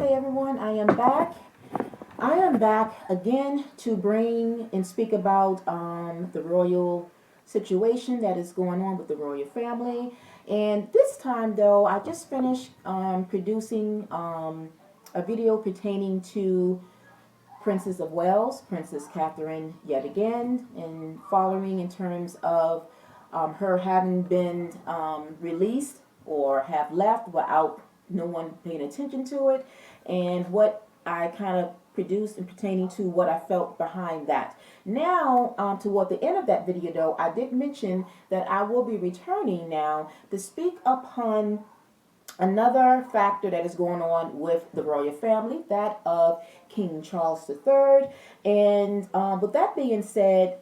Hey everyone, I am back. I am back again to bring and speak about the royal situation that is going on with the royal family. And this time, though, I just finished producing a video pertaining to Princess of Wales, Princess Catherine, yet again, and following in terms of her having been released or have left without no one paying attention to it, and what I kind of produced and pertaining to what I felt behind that. Now, toward the end of that video, though, I did mention that I will be returning now to speak upon another factor that is going on with the royal family, that of King Charles III. And with that being said,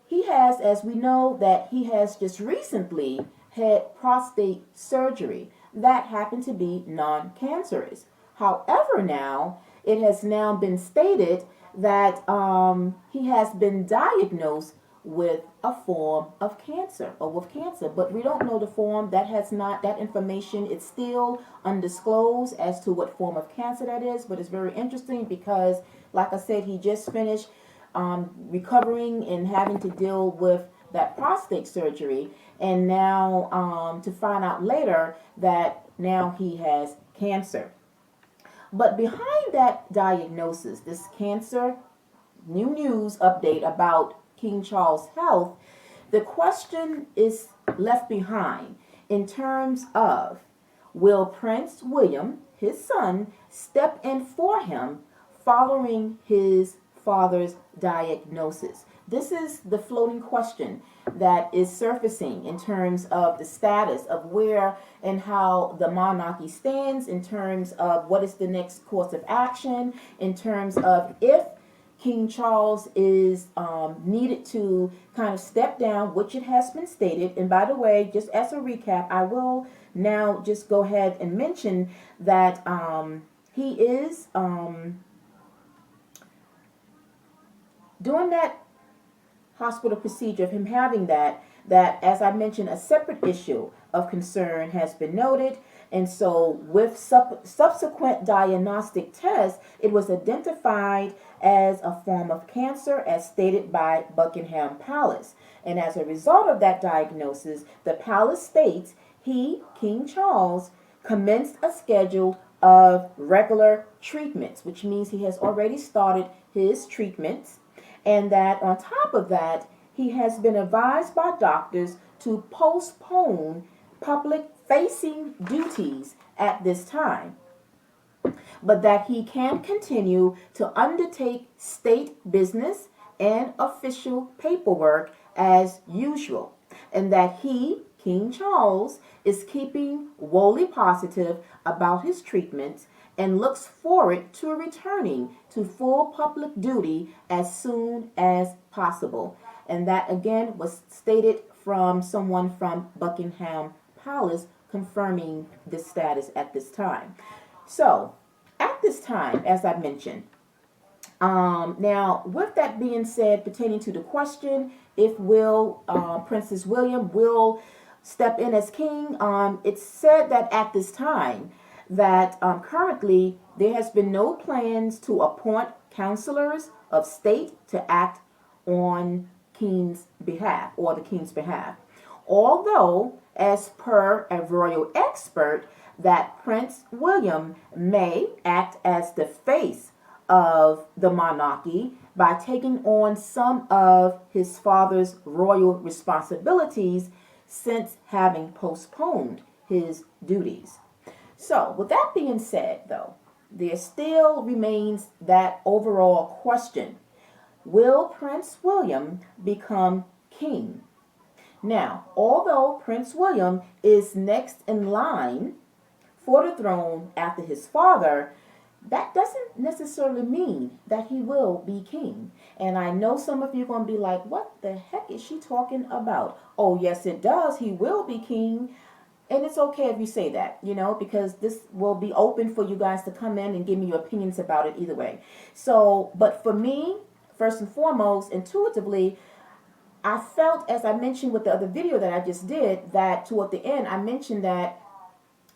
he has, as we know, that he has just recently had prostate surgery that happened to be non-cancerous. However, now it has now been stated that he has been diagnosed with a form of cancer or with cancer, but we don't know the form. That has not, that information is still undisclosed as to what form of cancer that is. But it's very interesting because, like I said, he just finished recovering and having to deal with that prostate surgery, and now to find out later that now he has cancer. But behind that diagnosis, this cancer, new news update about King Charles' health, the question is left behind in terms of, will Prince William, his son, step in for him following his father's diagnosis? This is the floating question that is surfacing in terms of the status of where and how the monarchy stands, in terms of what is the next course of action, in terms of if King Charles is needed to kind of step down, which it has been stated. And by the way, just as a recap, I will now just go ahead and mention that he is doing that hospital procedure of him having that, as I mentioned, a separate issue of concern has been noted. And so with subsequent diagnostic tests, it was identified as a form of cancer, as stated by Buckingham Palace. And as a result of that diagnosis, the palace states he, King Charles, commenced a schedule of regular treatments, which means he has already started his treatments, and that on top of that, he has been advised by doctors to postpone public facing duties at this time, but that he can continue to undertake state business and official paperwork as usual, and that he, King Charles, is keeping wholly positive about his treatments and looks forward to returning to full public duty as soon as possible. And that again was stated from someone from Buckingham Palace confirming this status at this time. So, at this time, as I mentioned, now with that being said, pertaining to the question, if will Princess William will step in as king, it's said that at this time that currently there has been no plans to appoint counselors of state to act on King's behalf or the King's behalf. Although, as per a royal expert, that Prince William may act as the face of the monarchy by taking on some of his father's royal responsibilities since having postponed his duties. So, with that being said, though, there still remains that overall question. Will Prince William become king? Now, although Prince William is next in line for the throne after his father, that doesn't necessarily mean that he will be king. And I know some of you are going to be like, what the heck is she talking about? Oh, yes, it does. He will be king. And it's okay if you say that, because this will be open for you guys to come in and give me your opinions about it either way. So, but for me, first and foremost, intuitively, I felt, as I mentioned with the other video that I just did, that toward the end, I mentioned that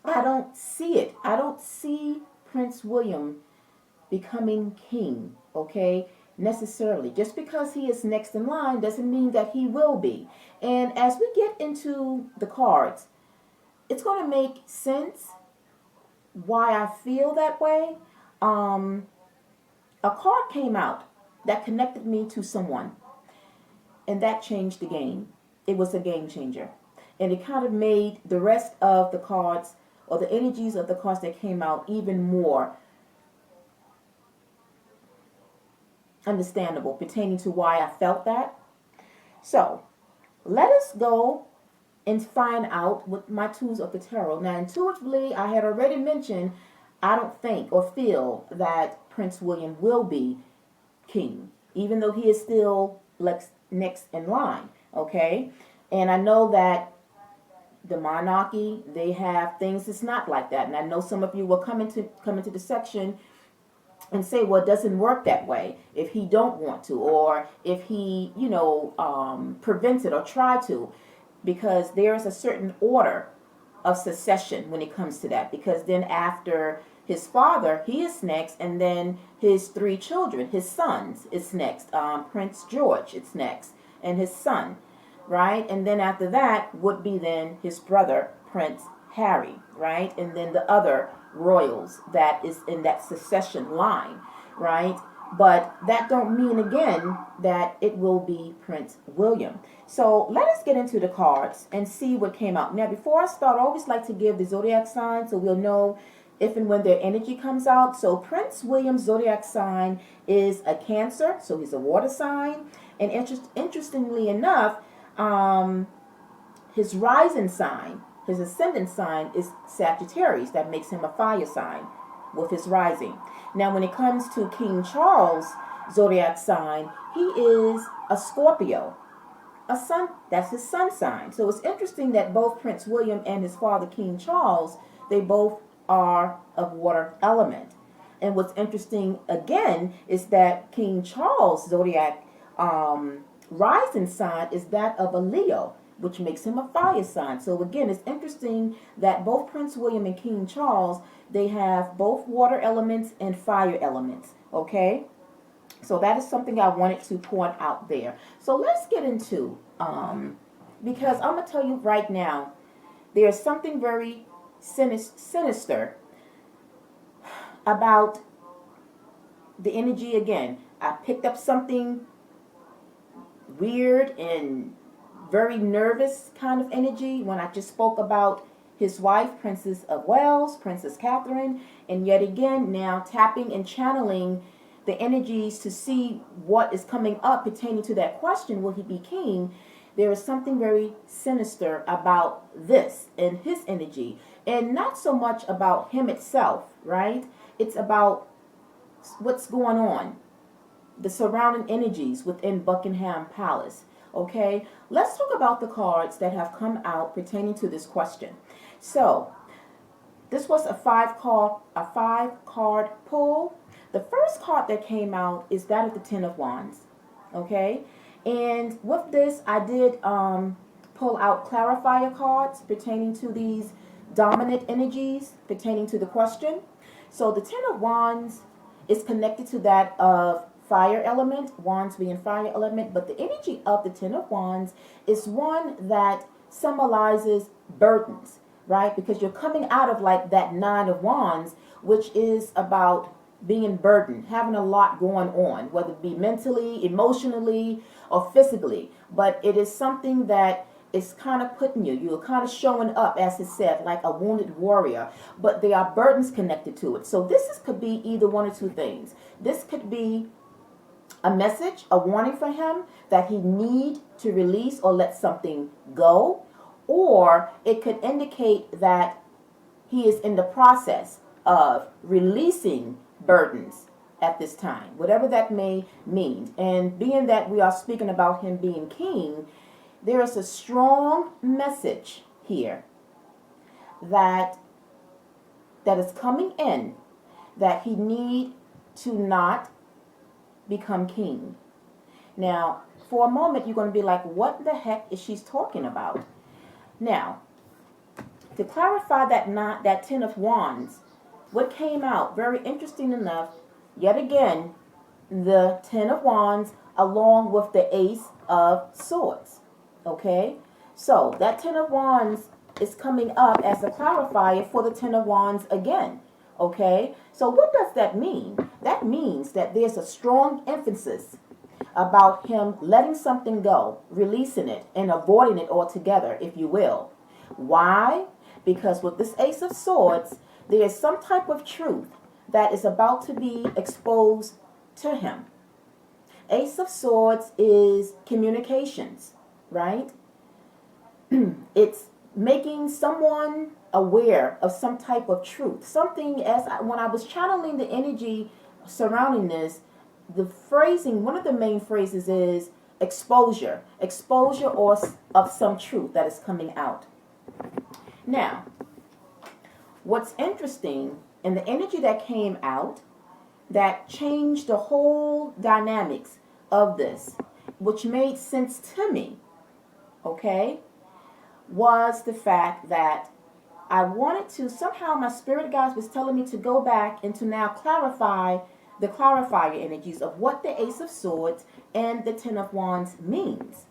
I don't see it. I don't see Prince William becoming king, okay? Necessarily. Just because he is next in line doesn't mean that he will be. And as we get into the cards, it's going to make sense why I feel that way. Um, a card came out that connected me to someone, and that changed the game. It was a game changer. And it kind of made the rest of the cards or the energies of the cards that came out even more understandable pertaining to why I felt that. So let us go and find out with my tools of the tarot. Now, intuitively, I had already mentioned I don't think or feel that Prince William will be king, even though he is still next in line. Okay, and I know that the monarchy, they have things that's not like that, and I know some of you will come into the section and say, well, it doesn't work that way if he don't want to, or if he, prevents it or try to, because there's a certain order of succession when it comes to that. Because then after his father, he is next, and then his three children, his sons, is next. Prince George, it's next, and his son, right? And then after that would be then his brother, Prince Harry, right? And then the other royals that is in that succession line, right? But that don't mean again that it will be Prince William. So let us get into the cards and see what came out. Now, before I start, I always like to give the zodiac sign so we'll know if and when their energy comes out. So Prince William's zodiac sign is a Cancer, so he's a water sign. And interestingly enough, his rising sign, his ascendant sign is Sagittarius. That makes him a fire sign with his rising. Now, when it comes to King Charles' zodiac sign, he is a Scorpio. A sun, that's his sun sign. So it's interesting that both Prince William and his father, King Charles, they both are of water element. And what's interesting again is that King Charles' zodiac rising sign is that of a Leo, which makes him a fire sign. So again, it's interesting that both Prince William and King Charles, they have both water elements and fire elements, okay? So that is something I wanted to point out there. So let's get into, because I'm going to tell you right now, there's something very sinister about the energy again. I picked up something weird and very nervous kind of energy when I just spoke about his wife, Princess of Wales, Princess Catherine, and yet again now tapping and channeling the energies to see what is coming up pertaining to that question, will he be king? There is something very sinister about this and his energy, and not so much about him itself, right? It's about what's going on, the surrounding energies within Buckingham Palace. Okay, let's talk about the cards that have come out pertaining to this question. So, this was a five card pull. The first card that came out is that of the Ten of Wands. Okay, and with this, I did pull out clarifier cards pertaining to these dominant energies pertaining to the question. So, the Ten of Wands is connected to that of fire element, wands being fire element, but the energy of the Ten of Wands is one that symbolizes burdens, right? Because you're coming out of like that Nine of Wands, which is about being burdened, having a lot going on, whether it be mentally, emotionally, or physically. But it is something that is kind of putting you're kind of showing up, as it said, like a wounded warrior, but there are burdens connected to it. So could be either one or two things. This could be a message, a warning for him that he need to release or let something go, or it could indicate that he is in the process of releasing burdens at this time, whatever that may mean. And being that we are speaking about him being king, there is a strong message here that is coming in, that he need to not become king. Now, for a moment, you're going to be like, what the heck is she talking about? Now, to clarify that Ten of Wands, what came out, very interesting enough, yet again, the Ten of Wands along with the Ace of Swords. Okay? So that Ten of Wands is coming up as a clarifier for the Ten of Wands again. Okay? So what does that mean? That means that there's a strong emphasis about him letting something go, releasing it, and avoiding it altogether, if you will. Why? Because with this Ace of Swords, there is some type of truth that is about to be exposed to him. Ace of Swords is communications, right? It's making someone aware of some type of truth. Something, when I was channeling the energy surrounding this, the phrasing, one of the main phrases is exposure. Exposure or of some truth that is coming out. Now, what's interesting in the energy that came out that changed the whole dynamics of this, which made sense to me, okay, was the fact that I wanted to, somehow my spirit guides was telling me to go back and to now clarify the clarifier energies of what the Ace of Swords and the Ten of Wands means.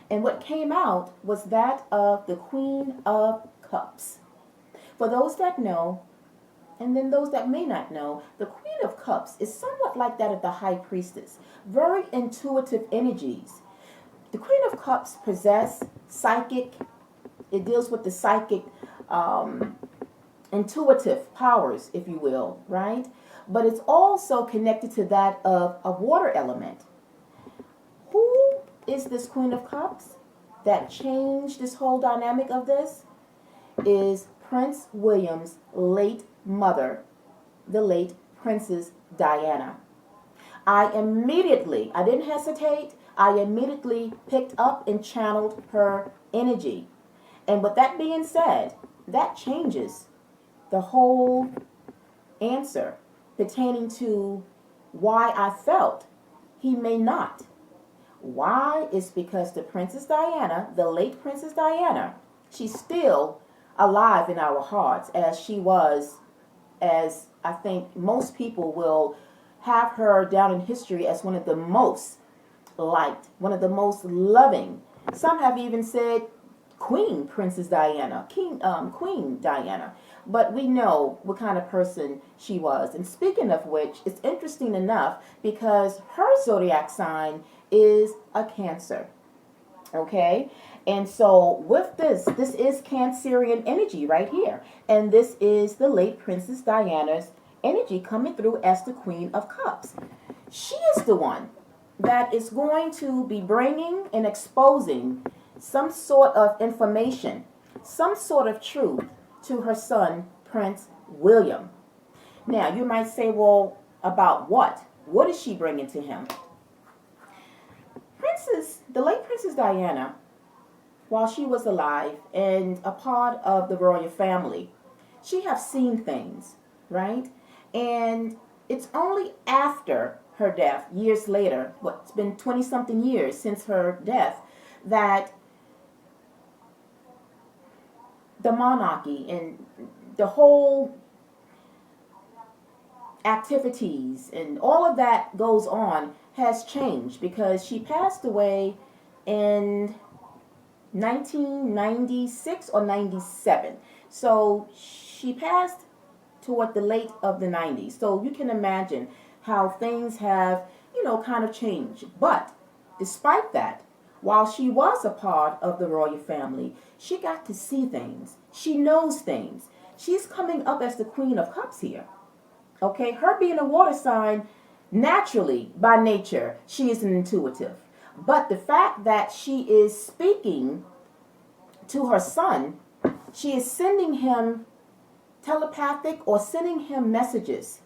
And what came out was that of the Queen of Cups. For those that know, and then those that may not know, the Queen of Cups is somewhat like that of the High Priestess. Very intuitive energies. The Queen of Cups possess psychic, it deals with the psychic, intuitive powers, if you will, right? But it's also connected to that of a water element. Who is this Queen of Cups that changed this whole dynamic of this? Is Prince William's late mother, the late Princess Diana. I didn't hesitate, I immediately picked up and channeled her energy. And with that being said, that changes the whole answer pertaining to why I felt he may not. Why? Is because the Princess Diana, the late Princess Diana, she's still alive in our hearts as she was, as I think most people will have her down in history as one of the most liked, one of the most loving. Some have even said Queen Princess Diana, Queen Diana. But we know what kind of person she was. And speaking of which, it's interesting enough because her zodiac sign is a Cancer. Okay? And so with this is Cancerian energy right here. And this is the late Princess Diana's energy coming through as the Queen of Cups. She is the one that is going to be bringing and exposing some sort of information, some sort of truth to her son, Prince William. Now, you might say, well, about what? What is she bringing to him? The late Princess Diana, while she was alive and a part of the royal family, she has seen things, right? And it's only after her death, years later, it's been 20-something years since her death, that the monarchy and the whole activities and all of that goes on has changed, because she passed away in 1996 or 97. So she passed toward the late of the 90s. So you can imagine how things have, kind of changed. But despite that, while she was a part of the royal family, she got to see things. She knows things. She's coming up as the Queen of Cups here. Okay, her being a water sign, naturally, by nature, she is an intuitive. But the fact that she is speaking to her son, she is sending him telepathic or sending him messages.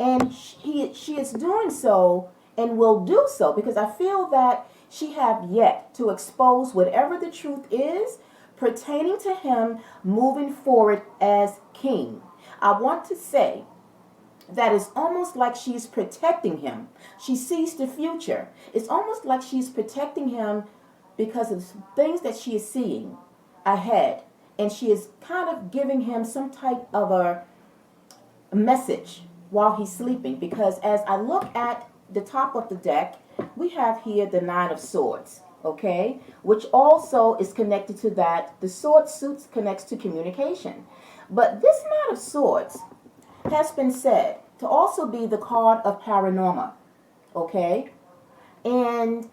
And she is doing so and will do so because I feel that she have yet to expose whatever the truth is pertaining to him moving forward as king. I want to say that it's almost like she's protecting him. She sees the future. It's almost like she's protecting him because of things that she is seeing ahead. And she is kind of giving him some type of message while he's sleeping, because as I look at the top of the deck, we have here the Nine of Swords, okay, which also is connected to that. The sword suits connects to communication. But this Nine of Swords has been said to also be the card of paranormal, okay? And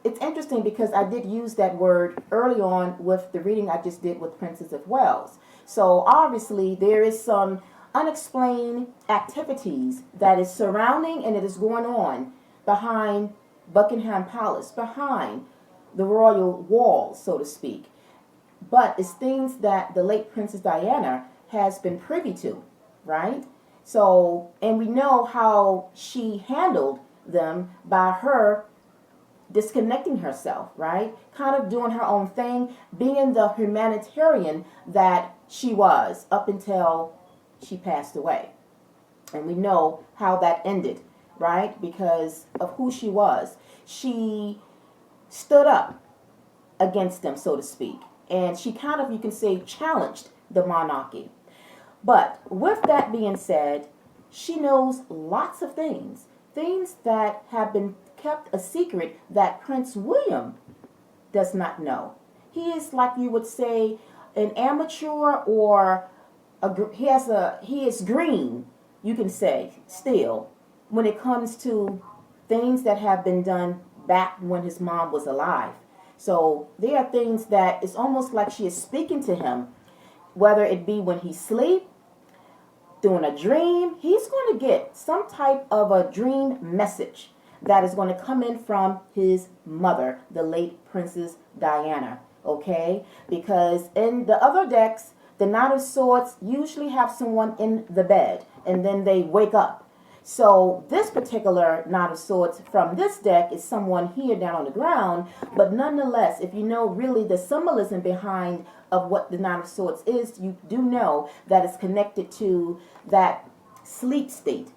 it's interesting because I did use that word early on with the reading I just did with Princess of Wales. So obviously there is some unexplained activities that is surrounding and it is going on behind Buckingham Palace, behind the royal walls, so to speak. But it's things that the late Princess Diana has been privy to, right? So, and we know how she handled them by her disconnecting herself, right? Kind of doing her own thing, being the humanitarian that she was up until she passed away. And we know how that ended, right? Because of who she was. She stood up against them, so to speak. And she kind of, you can say, challenged the monarchy. But with that being said, she knows lots of things, things that have been kept a secret that Prince William does not know. He is, like you would say, an amateur, or he is green, you can say, still, when it comes to things that have been done back when his mom was alive. So there are things that it's almost like she is speaking to him, whether it be when he sleep, doing a dream. He's going to get some type of a dream message that is going to come in from his mother, the late Princess Diana, okay? Because in the other decks, the Nine of Swords usually have someone in the bed, and then they wake up. So this particular Nine of Swords from this deck is someone here down on the ground, but nonetheless, if you know really the symbolism behind of what the Nine of Swords is, you do know that it's connected to that sleep state,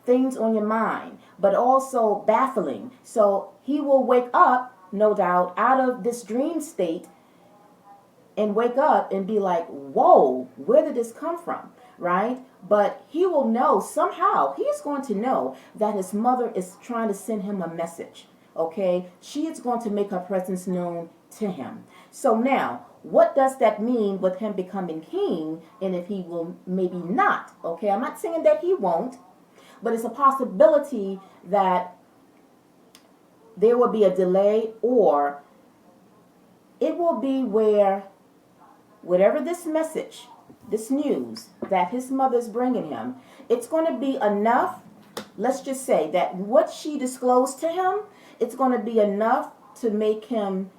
things on your mind, but also baffling. So he will wake up, no doubt, out of this dream state and wake up and be like, whoa, where did this come from, right? But he will know somehow, he's going to know that his mother is trying to send him a message, okay? She is going to make her presence known to him. So now, what does that mean with him becoming king, and if he will maybe not, okay? I'm not saying that he won't, but it's a possibility that there will be a delay, or it will be where whatever this message, this news that his mother's bringing him, it's going to be enough. Let's just say that what she disclosed to him, it's going to be enough to make him,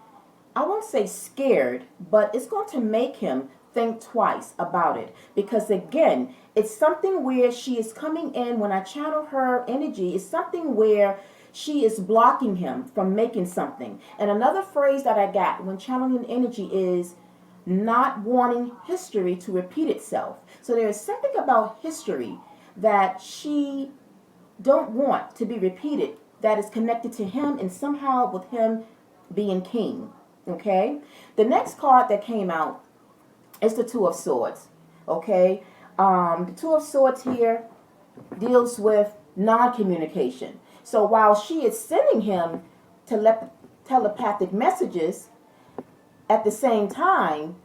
I won't say scared, but it's going to make him think twice about it. Because again, it's something where she is coming in, when I channel her energy, it's something where she is blocking him from making something. And another phrase that I got when channeling energy is not wanting history to repeat itself. So there is something about history that she don't want to be repeated that is connected to him, and somehow with him being king. Okay? The next card that came out is the Two of Swords. Okay? The Two of Swords here deals with non-communication. So while she is sending him telepathic messages, at the same time,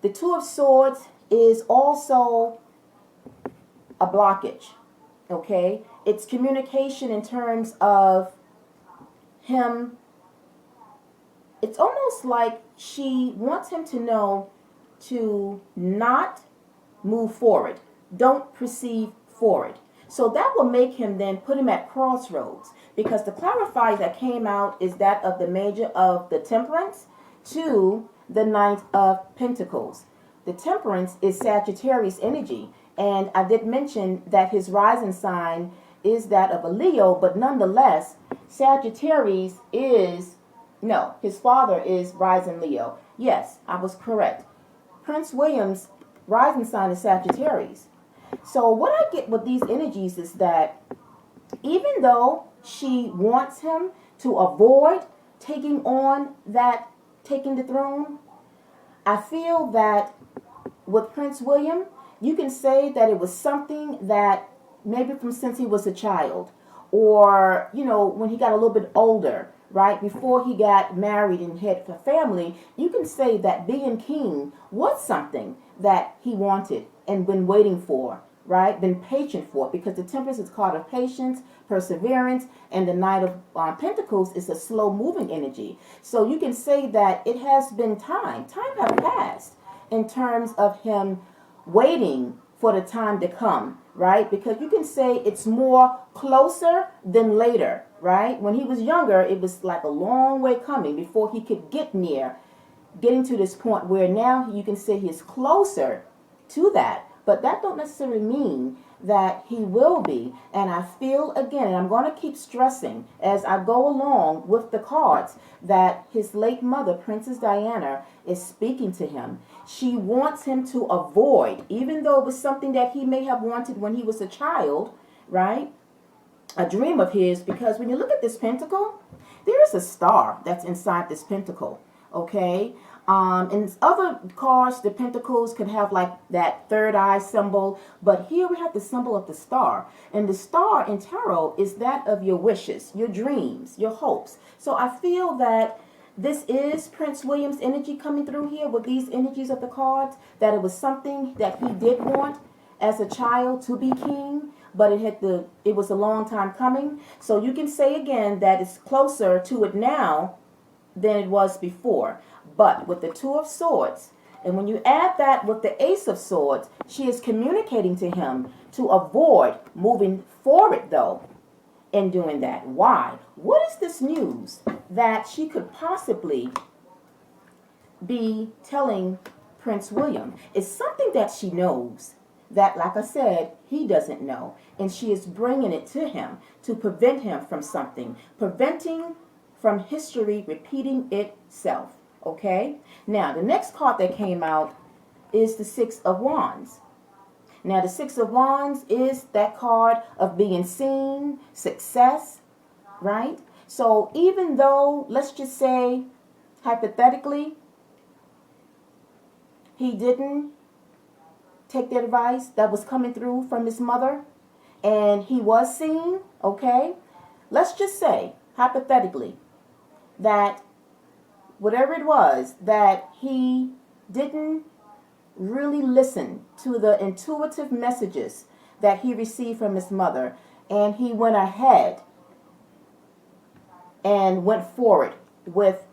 the Two of Swords is also a blockage, okay? It's communication in terms of him. It's almost like she wants him to know to not move forward. Don't proceed forward. So that will make him then put him at crossroads, because the clarifier that came out is that of the Major of the Temperance to the Knight of Pentacles. The Temperance is Sagittarius energy, and I did mention that his rising sign is that of a Leo, but nonetheless, Sagittarius is, no, his father is rising Leo. Yes, I was correct. Prince William's rising sign is Sagittarius. So what I get with these energies is that even though she wants him to avoid taking the throne, I feel that with Prince William, You can say that it was something that maybe from since he was a child, or when he got a little bit older, right before he got married and had a family. You can say that being king was something that he wanted and been waiting for, right? Been patient for, because the Temperance is called of patience, perseverance, and the Knight of Pentacles is a slow moving energy. So you can say that it has been time have passed in terms of him waiting for the time to come, right? Because you can say it's more closer than later, right? When he was younger, it was like a long way coming before he could getting to this point where now you can say he's closer to that. But that don't necessarily mean that he will be. And I feel again, and I'm going to keep stressing as I go along with the cards, that his late mother, Princess Diana, is speaking to him. She wants him to avoid, even though it was something that he may have wanted when he was a child, right? A dream of his, because when you look at this pentacle, there is a star that's inside this pentacle, okay? In other cards, the pentacles could have like that third eye symbol, but here we have the symbol of the star. And the star in tarot is that of your wishes, your dreams, your hopes. So I feel that this is Prince William's energy coming through here with these energies of the cards, that it was something that he did want as a child to be king, but it was a long time coming. So you can say again that it's closer to it now than it was before. But with the Two of Swords, and when you add that with the Ace of Swords, she is communicating to him to avoid moving forward, though, in doing that. Why? What is this news that she could possibly be telling Prince William? It's something that she knows that, like I said, he doesn't know. And she is bringing it to him to prevent him from something, preventing from history repeating itself. Okay? Now, the next card that came out is the Six of Wands. Now, the Six of Wands is that card of being seen, success, right? So even though, let's just say, hypothetically, he didn't take the advice that was coming through from his mother, and he was seen, okay? Let's just say, hypothetically, that whatever it was, that he didn't really listen to the intuitive messages that he received from his mother, and he went ahead and went forward with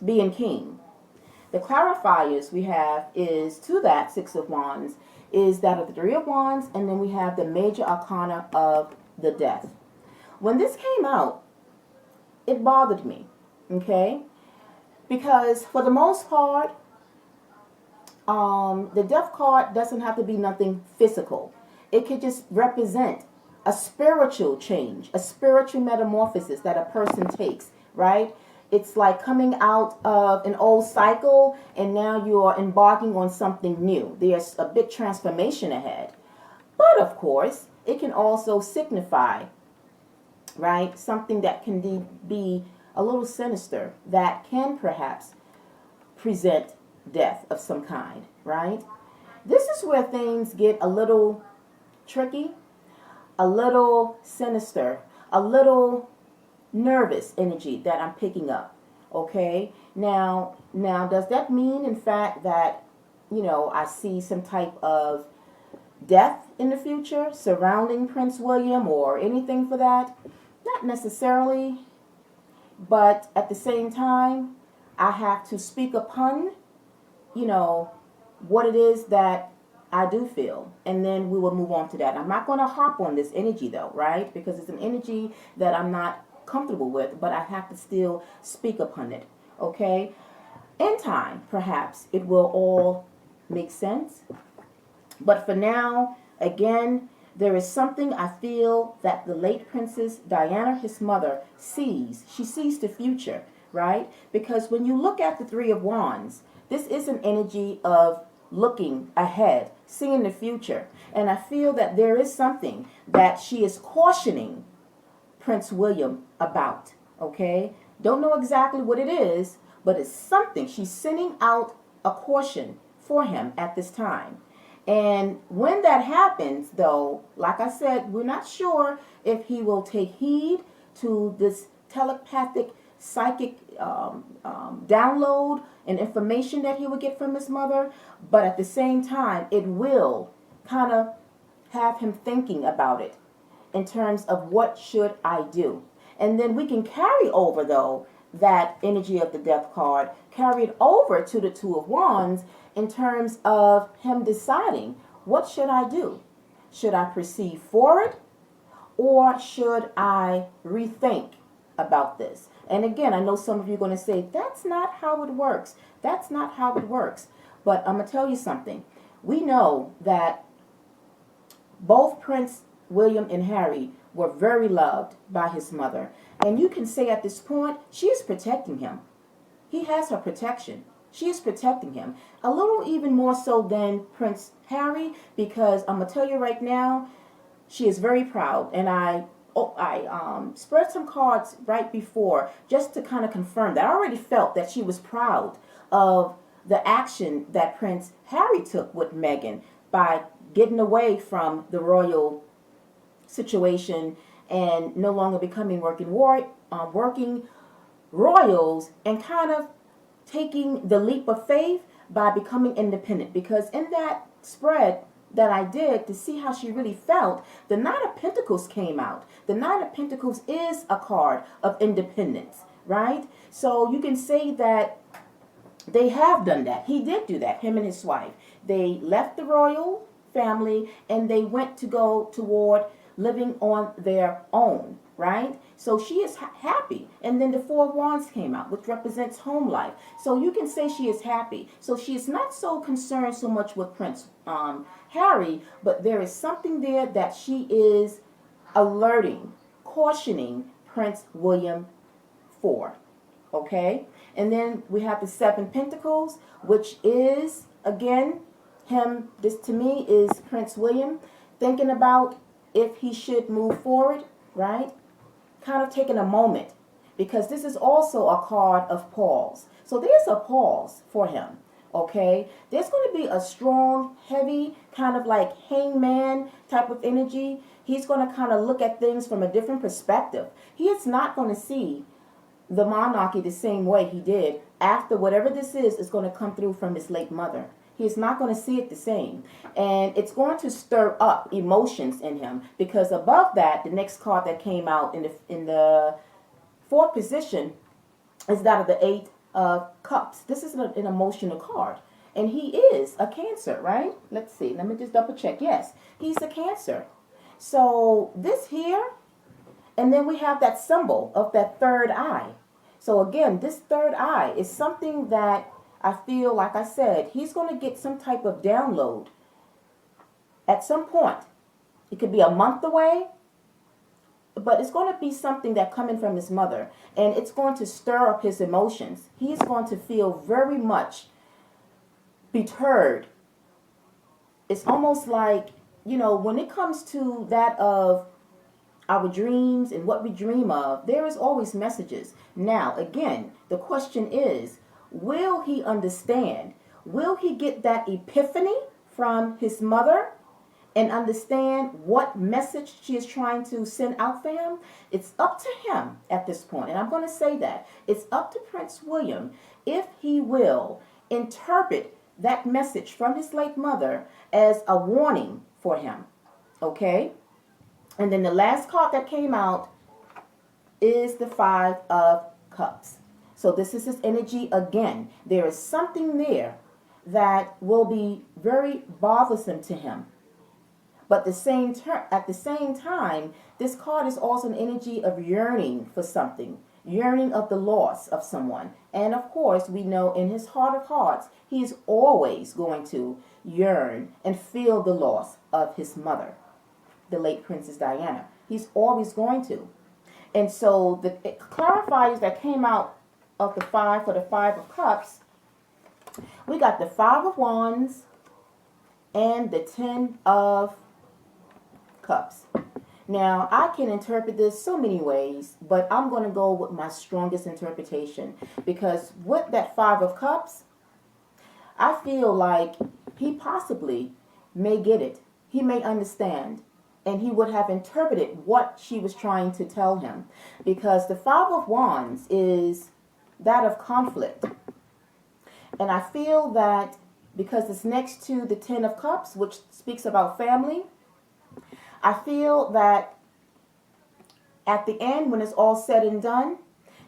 being king. The clarifiers we have is to that Six of Wands is that of the Three of Wands, and then we have the major arcana of the Death. When this came out, it bothered me, okay? Because for the most part, the Death card doesn't have to be nothing physical. It could just represent a spiritual change, a spiritual metamorphosis that a person takes, right? It's like coming out of an old cycle and now you are embarking on something new. There's a big transformation ahead. But of course, it can also signify, right, something that can be a little sinister, that can perhaps present death of some kind, right? This is where things get a little tricky, a little sinister, a little nervous energy that I'm picking up, okay? Now does that mean in fact that, I see some type of death in the future surrounding Prince William or anything for that? Not necessarily, but at the same time, I have to speak upon, what it is that I do feel, and then we will move on to that. I'm not going to hop on this energy though, right? Because it's an energy that I'm not comfortable with, but I have to still speak upon it, okay? In time, perhaps it will all make sense. But for now, again, there is something I feel that the late Princess Diana, his mother, sees. She sees the future, right? Because when you look at the Three of Wands, this is an energy of looking ahead, seeing the future. And I feel that there is something that she is cautioning Prince William about, okay? Don't know exactly what it is, but it's something. She's sending out a caution for him at this time. And when that happens, though, like I said, we're not sure if he will take heed to this telepathic psychic download and information that he would get from his mother. But at the same time, it will kind of have him thinking about it in terms of what should I do. And then we can carry over, though, that energy of the death card, carry it over to the Two of Wands in terms of him deciding, what should I do? Should I proceed forward, or should I rethink about this? And again, I know some of you are going to say, that's not how it works. That's not how it works. But I'm going to tell you something. We know that both Prince William and Harry were very loved by his mother. And you can say at this point, she is protecting him. He has her protection. She is protecting him. A little even more so than Prince Harry, because I'm going to tell you right now, she is very proud. And I spread some cards right before just to kind of confirm that. I already felt that she was proud of the action that Prince Harry took with Meghan by getting away from the royal situation and no longer becoming working royals, and kind of taking the leap of faith by becoming independent. Because in that spread that I did to see how she really felt, the Nine of Pentacles came out. The Nine of Pentacles is a card of independence, right? So you can say that they have done that. He did do that, him and his wife. They left the royal family and they went to go toward living on their own, right? So she is happy. And then the Four of Wands came out, which represents home life. So you can say she is happy. So she is not so concerned so much with Prince Harry, but there is something there that she is alerting, cautioning Prince William for. Okay? And then we have the Seven Pentacles, which is, again, him, this to me is Prince William, thinking about if he should move forward, right? Kind of taking a moment, because this is also a card of pause. So there's a pause for him, okay? There's going to be a strong, heavy, kind of like hangman type of energy. He's going to kind of look at things from a different perspective. He is not going to see the monarchy the same way he did after whatever this is going to come through from his late mother. He's not going to see it the same. And it's going to stir up emotions in him, because above that, the next card that came out in the fourth position is that of the Eight of Cups. This is an emotional card. And he is a Cancer, right? Let's see. Let me just double check. Yes, he's a Cancer. So this here, and then we have that symbol of that third eye. So again, this third eye is something that I feel, like I said, he's going to get some type of download at some point. It could be a month away, but it's going to be something that coming from his mother, and it's going to stir up his emotions. He's going to feel very much perturbed. It's almost like, you know, when it comes to that of our dreams and what we dream of, there is always messages. Now, again, the question is, will he understand? Will he get that epiphany from his mother and understand what message she is trying to send out for him? It's up to him at this point. And I'm going to say that. It's up to Prince William if he will interpret that message from his late mother as a warning for him. Okay? And then the last card that came out is the Five of Cups. So this is his energy again. There is something there that will be very bothersome to him. But at the same time, this card is also an energy of yearning for something, yearning of the loss of someone. And of course, we know in his heart of hearts, he is always going to yearn and feel the loss of his mother, the late Princess Diana. He's always going to. And so the clarifiers that came out of the Five of Cups, we got the Five of Wands and the Ten of Cups. Now, I can interpret this so many ways, but I'm going to go with my strongest interpretation, because with that Five of Cups, I feel like he possibly may get it. He may understand. And he would have interpreted what she was trying to tell him. Because the Five of Wands is that of conflict. And I feel that because it's next to the Ten of Cups, which speaks about family, I feel that at the end, when it's all said and done,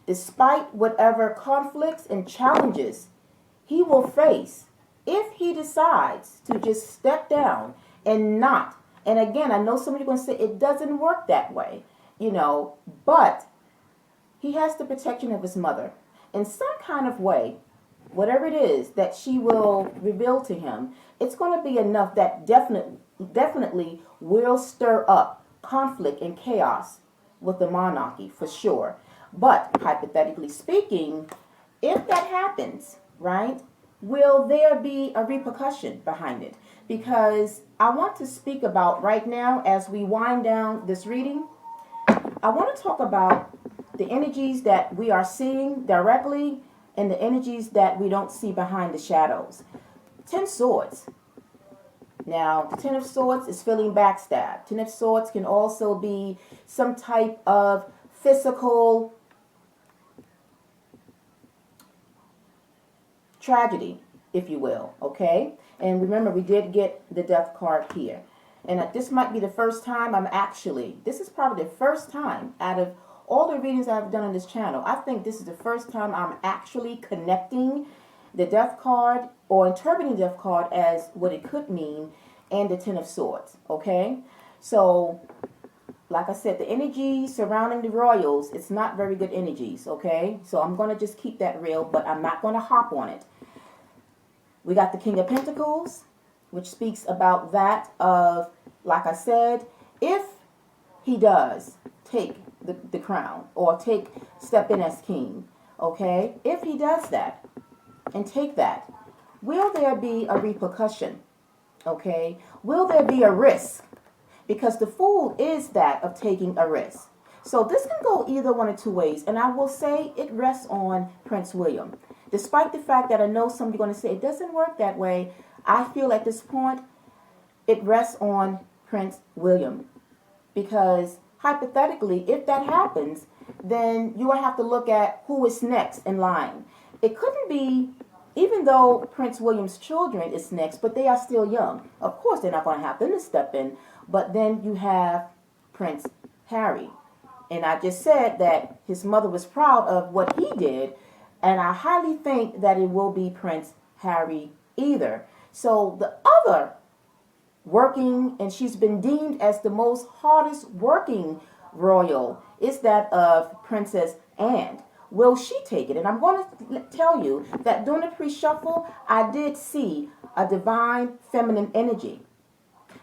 despite whatever conflicts and challenges he will face, if he decides to just step down and not, and again, I know somebody's going to say it doesn't work that way, but he has the protection of his mother in some kind of way. Whatever it is that she will reveal to him, it's going to be enough that definitely will stir up conflict and chaos with the monarchy for sure. But hypothetically speaking, if that happens, right, will there be a repercussion behind it? Because I want to speak about right now, as we wind down this reading, I want to talk about the energies that we are seeing directly and the energies that we don't see behind the shadows. 10 Swords. Now, the Ten of Swords is feeling backstabbed. Ten of Swords can also be some type of physical tragedy, if you will, okay? And remember, we did get the Death card here. And this might be the first time this is probably the first time out of all the readings I've done on this channel, I think this is the first time I'm actually connecting the Death card or interpreting the Death card as what it could mean and the Ten of Swords, okay? So, like I said, the energy surrounding the royals, it's not very good energies, okay? So I'm going to just keep that real, but I'm not going to hop on it. We got the King of Pentacles, which speaks about that of, like I said, if he does take the crown or step in as king, okay? If he does that and take that, will there be a repercussion, okay? Will there be a risk? Because the Fool is that of taking a risk. So this can go either one of two ways, and I will say it rests on Prince William. Despite the fact that I know some are going to say it doesn't work that way, I feel at this point it rests on Prince William. Because hypothetically, if that happens, then you will have to look at who is next in line. It couldn't be, even though Prince William's children is next, but they are still young. Of course, they're not going to have them to step in. But then you have Prince Harry. And I just said that his mother was proud of what he did. And I highly think that it will be Prince Harry either. So the other working, and she's been deemed as the most hardest working royal, is that of Princess Anne. Will she take it? And I'm going to tell you that during the pre-shuffle, I did see a divine feminine energy.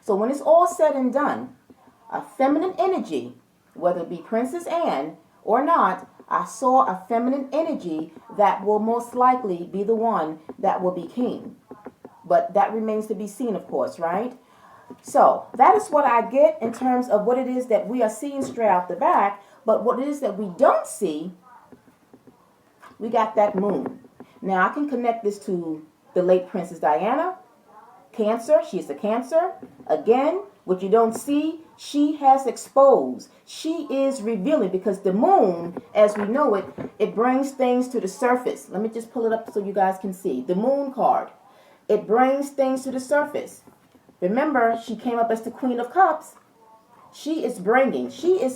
So when it's all said and done, a feminine energy, whether it be Princess Anne or not, I saw a feminine energy that will most likely be the one that will be king. But that remains to be seen, of course, right? So that is what I get in terms of what it is that we are seeing straight out the back. But what it is that we don't see, we got that moon. Now I can connect this to the late Princess Diana. Cancer, she is a Cancer. Again, what you don't see, she has exposed. She is revealing, because the moon, as we know it, it brings things to the surface. Let me just pull it up so you guys can see. The moon card, it brings things to the surface. Remember, she came up as the Queen of Cups. She is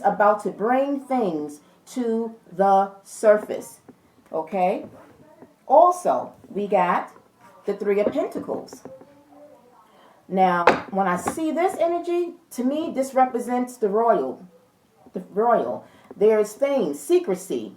about to bring things to the surface. Okay? Also, we got the Three of Pentacles. Now, when I see this energy, to me, this represents the royal. There's things, secrecy,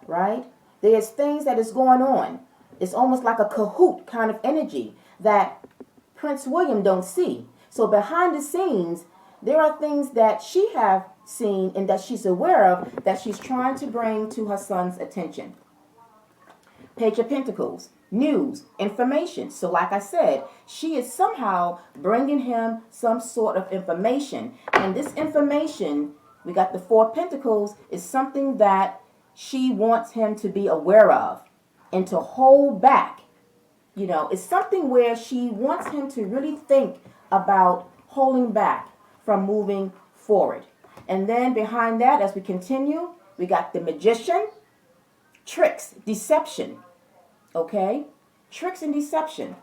right? There's things that is going on. It's almost like a cahoot kind of energy that Prince William don't see. So behind the scenes, there are things that she have seen and that she's aware of that she's trying to bring to her son's attention. Page of Pentacles, news, information. So like I said, she is somehow bringing him some sort of information. And this information, we got the Four of Pentacles, is something that she wants him to be aware of and to hold back. it's something where she wants him to really think about holding back from moving forward. And then behind that, as we continue, we got the magician, tricks, deception. Okay? Tricks and deception.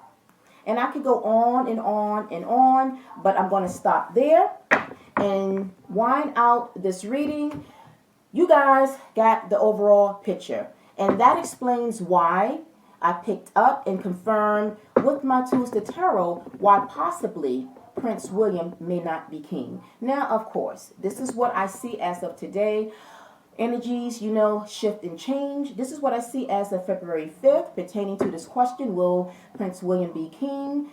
And I could go on and on and on, but I'm going to stop there and wind out this reading. You guys got the overall picture. And that explains why I picked up and confirmed with my tools to tarot why possibly Prince William may not be king. Now, of course, this is what I see as of today. Energies, shift and change. This is what I see as of February 5th pertaining to this question, will Prince William be king?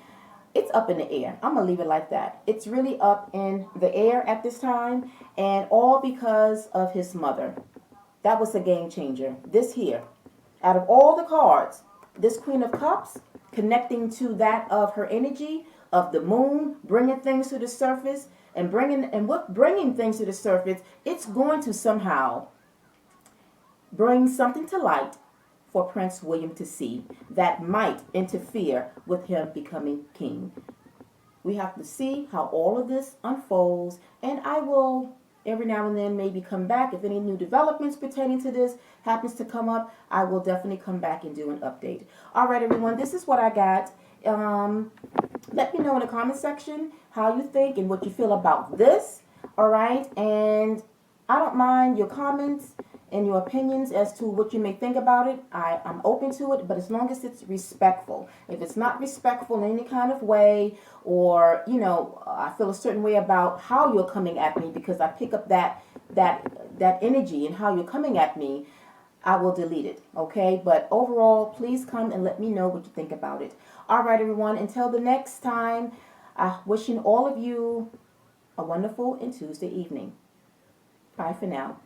It's up in the air. I'm going to leave it like that. It's really up in the air at this time, and all because of his mother. That was a game changer. This here, out of all the cards, this Queen of Cups connecting to that of her energy of the moon, bringing things to the surface, and bringing things to the surface, it's going to somehow bring something to light for Prince William to see that might interfere with him becoming king. We have to see how all of this unfolds, and I will every now and then maybe come back. If any new developments pertaining to this happens to come up, I will definitely come back and do an update. All right, everyone, this is what I got. Let me know in the comment section how you think and what you feel about this. All right, and I don't mind your comments and your opinions as to what you may think about it. I'm open to it, but as long as it's respectful. If it's not respectful in any kind of way, or I feel a certain way about how you're coming at me because I pick up that energy and how you're coming at me, I will delete it, okay? But overall, please come and let me know what you think about it. All right, everyone, until the next time, wishing all of you a wonderful and Tuesday evening. Bye for now.